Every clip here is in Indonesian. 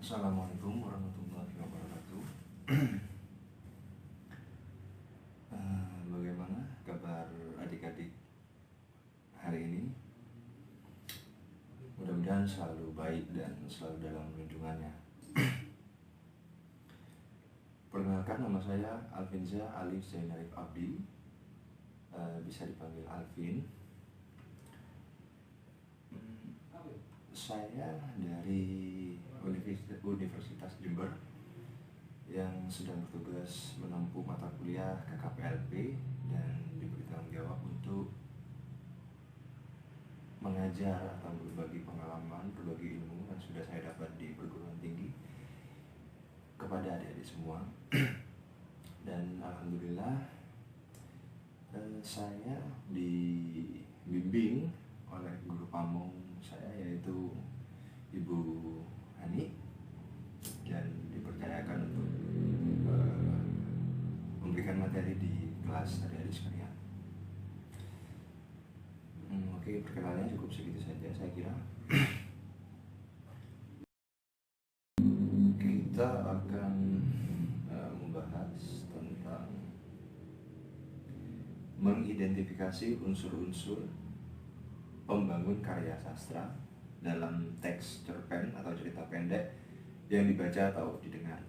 Assalamualaikum warahmatullahi wabarakatuh. Bagaimana kabar adik-adik hari ini? Mudah-mudahan selalu baik dan selalu dalam lindungannya. Perkenalkan, nama saya Alvinza Alif Zainarif Abdi, bisa dipanggil Alvin. Saya dari Universitas Jember yang sedang bertugas menempuh mata kuliah KKPLP dan diberi tanggung jawab untuk mengajar atau berbagi pengalaman, berbagi ilmu yang sudah saya dapat di perguruan tinggi kepada adik-adik semua. Dan alhamdulillah saya dibimbing oleh guru pamong saya, yaitu Ibu Hani, dan dipercayakan untuk memberikan materi di kelas adik-adik sekalian. Oke, perkenalannya cukup segitu saja saya kira. Kita akan membahas tentang mengidentifikasi unsur-unsur pembangun karya sastra dalam teks cerpen atau cerita pendek yang dibaca atau didengar.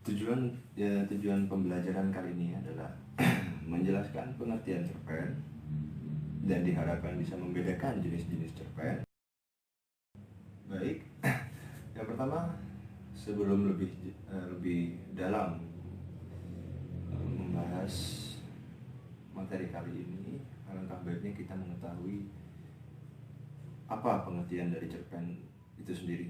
Tujuan pembelajaran kali ini adalah menjelaskan pengertian cerpen dan diharapkan bisa membedakan jenis-jenis cerpen. Baik, yang pertama, sebelum lebih dalam membahas materi kali ini, alangkah baiknya kita mengetahui apa pengertian dari cerpen itu sendiri.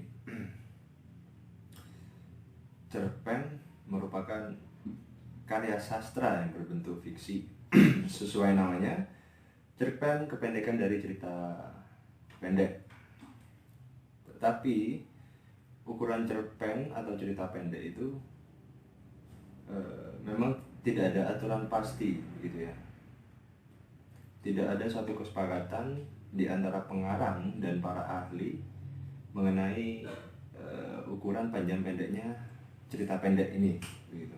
Cerpen merupakan karya sastra yang berbentuk fiksi. Sesuai namanya, cerpen kependekan dari cerita pendek. Tetapi ukuran cerpen atau cerita pendek itu memang tidak ada aturan pasti, gitu ya. Tidak ada suatu kesepakatan di antara pengarang dan para ahli mengenai ukuran panjang pendeknya cerita pendek ini, gitu.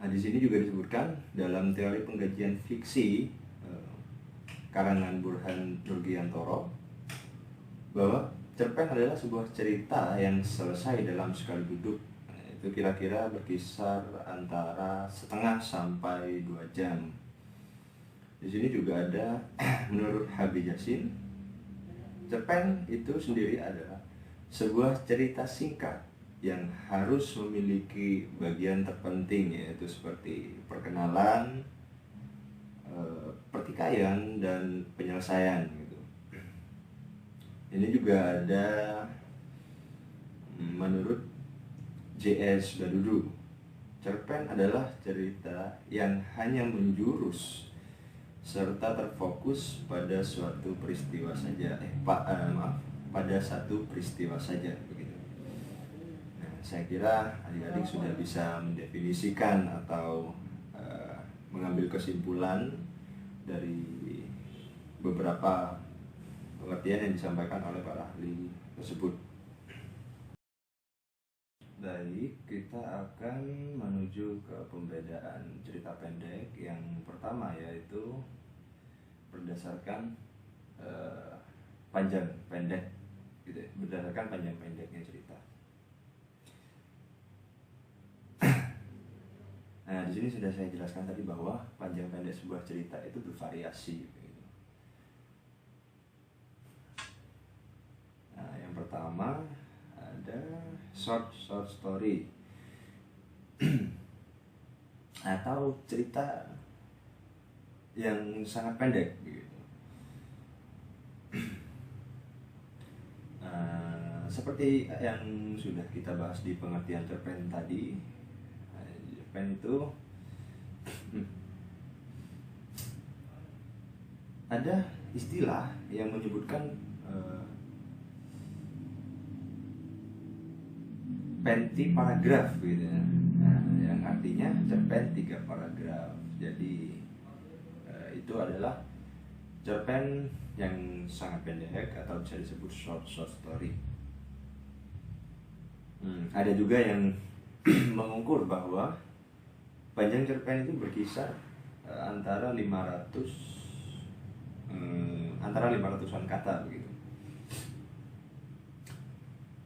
Nah, di sini juga disebutkan dalam teori pengkajian fiksi karangan Burhan Nurgiantoro bahwa cerpen adalah sebuah cerita yang selesai dalam sekali duduk. Itu kira-kira berkisar antara setengah sampai 2 jam. Di sini juga ada menurut Habib Yasin, cerpen itu sendiri adalah sebuah cerita singkat yang harus memiliki bagian terpenting, yaitu seperti perkenalan, pertikaian, dan penyelesaian, gitu. Ini juga ada menurut J.S. Badudu, cerpen adalah cerita yang hanya menjurus serta terfokus pada suatu peristiwa saja, pada satu peristiwa saja, begitu. Nah, saya kira adik-adik sudah bisa mendefinisikan atau mengambil kesimpulan dari beberapa pengertian yang disampaikan oleh para ahli tersebut. Baik, kita akan menuju ke pembedaan cerita pendek. Yang pertama yaitu berdasarkan panjang pendek, gitu ya, berdasarkan panjang pendeknya cerita. Nah, di sini sudah saya jelaskan tadi bahwa panjang pendek sebuah cerita itu bervariasi, gitu. Nah, yang pertama ada short story atau cerita yang sangat pendek, gitu. Seperti yang sudah kita bahas di pengertian cerpen tadi, cerpen itu ada istilah yang menyebutkan pentiparagraf, gitu ya. Nah, yang artinya cerpen 3 paragraf. Jadi itu adalah cerpen yang sangat pendek atau bisa disebut short story. Ada juga yang mengukur bahwa panjang cerpen itu berkisar antara 500-an kata begitu.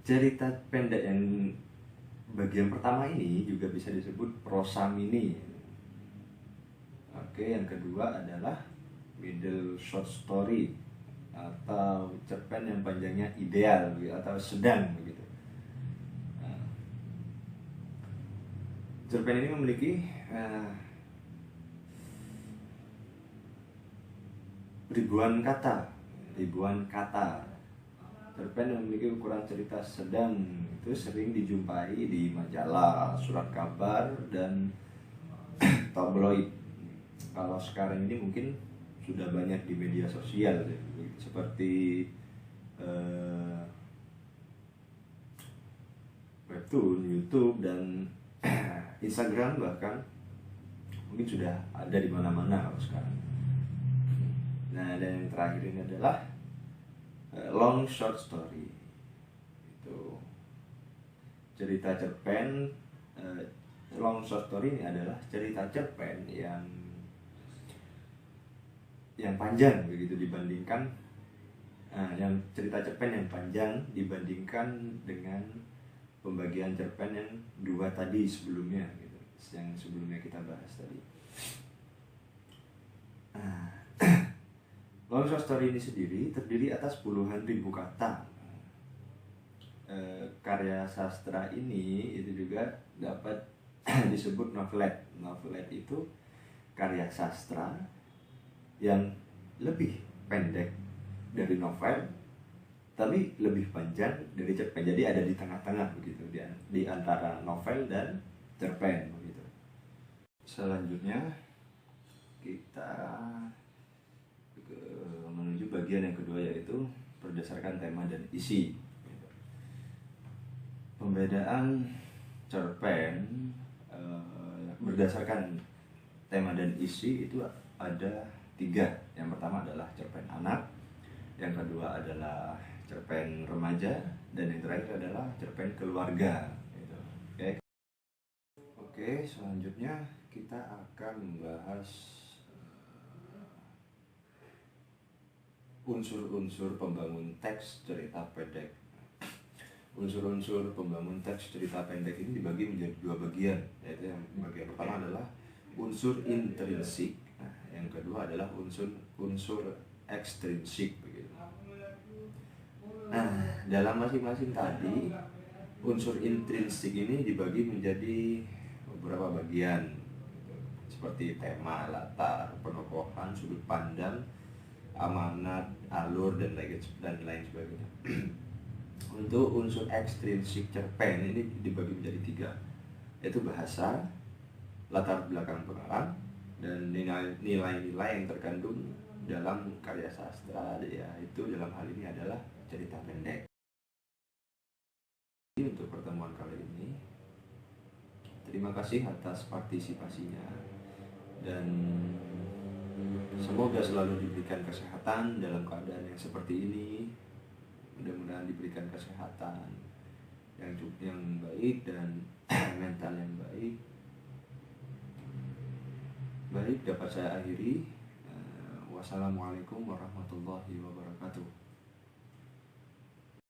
Cerita pendek yang bagian pertama ini juga bisa disebut prosa mini. Oke, yang kedua adalah middle short story atau cerpen yang panjangnya ideal atau sedang begitu. Cerpen ini memiliki ribuan kata. Cerpen yang memiliki ukuran cerita sedang itu sering dijumpai di majalah, surat kabar, dan tabloid. Kalau sekarang ini mungkin sudah banyak di media sosial seperti webtoon, YouTube, dan Instagram, bahkan mungkin sudah ada di mana-mana kalau sekarang. Nah, dan yang terakhir ini adalah long short story. Itu cerita cerpen. Long short story ini adalah cerita cerpen yang panjang begitu dibandingkan yang cerita cerpen yang panjang dibandingkan dengan pembagian cerpen yang dua tadi sebelumnya gitu, yang sebelumnya kita bahas tadi. Long short story ini sendiri terdiri atas puluhan ribu kata. Karya sastra ini itu juga dapat disebut novelet. Novelet itu karya sastra yang lebih pendek dari novel, tapi lebih panjang dari cerpen. Jadi ada di tengah-tengah begitu, di antara novel dan cerpen begitu. Selanjutnya kita menuju bagian yang kedua, yaitu berdasarkan tema dan isi. Pembedaan cerpen berdasarkan tema dan isi itu ada 3. Yang pertama adalah cerpen anak, yang kedua adalah cerpen remaja, dan yang terakhir adalah cerpen keluarga gitu. Oke, selanjutnya kita akan membahas unsur-unsur pembangun teks cerita pendek. Unsur-unsur pembangun teks cerita pendek ini dibagi menjadi 2 bagian, yaitu yang bagian pertama adalah unsur intrinsik, yang kedua adalah unsur ekstrinsik begitu. Nah, dalam masing-masing tadi, unsur intrinsik ini dibagi menjadi beberapa bagian, seperti tema, latar, penokohan, sudut pandang, amanat, alur, dan lain sebagainya. Untuk unsur ekstrinsik cerpen ini dibagi menjadi 3, yaitu bahasa, latar belakang pengarang, dan nilai-nilai yang terkandung dalam karya sastra, yaitu dalam hal ini adalah cerita pendek. Untuk pertemuan kali ini, terima kasih atas partisipasinya, dan semoga selalu diberikan kesehatan dalam keadaan yang seperti ini. Mudah-mudahan diberikan kesehatan yang baik dan mental yang baik. Baik, dapat saya akhiri. Wassalamualaikum warahmatullahi wabarakatuh.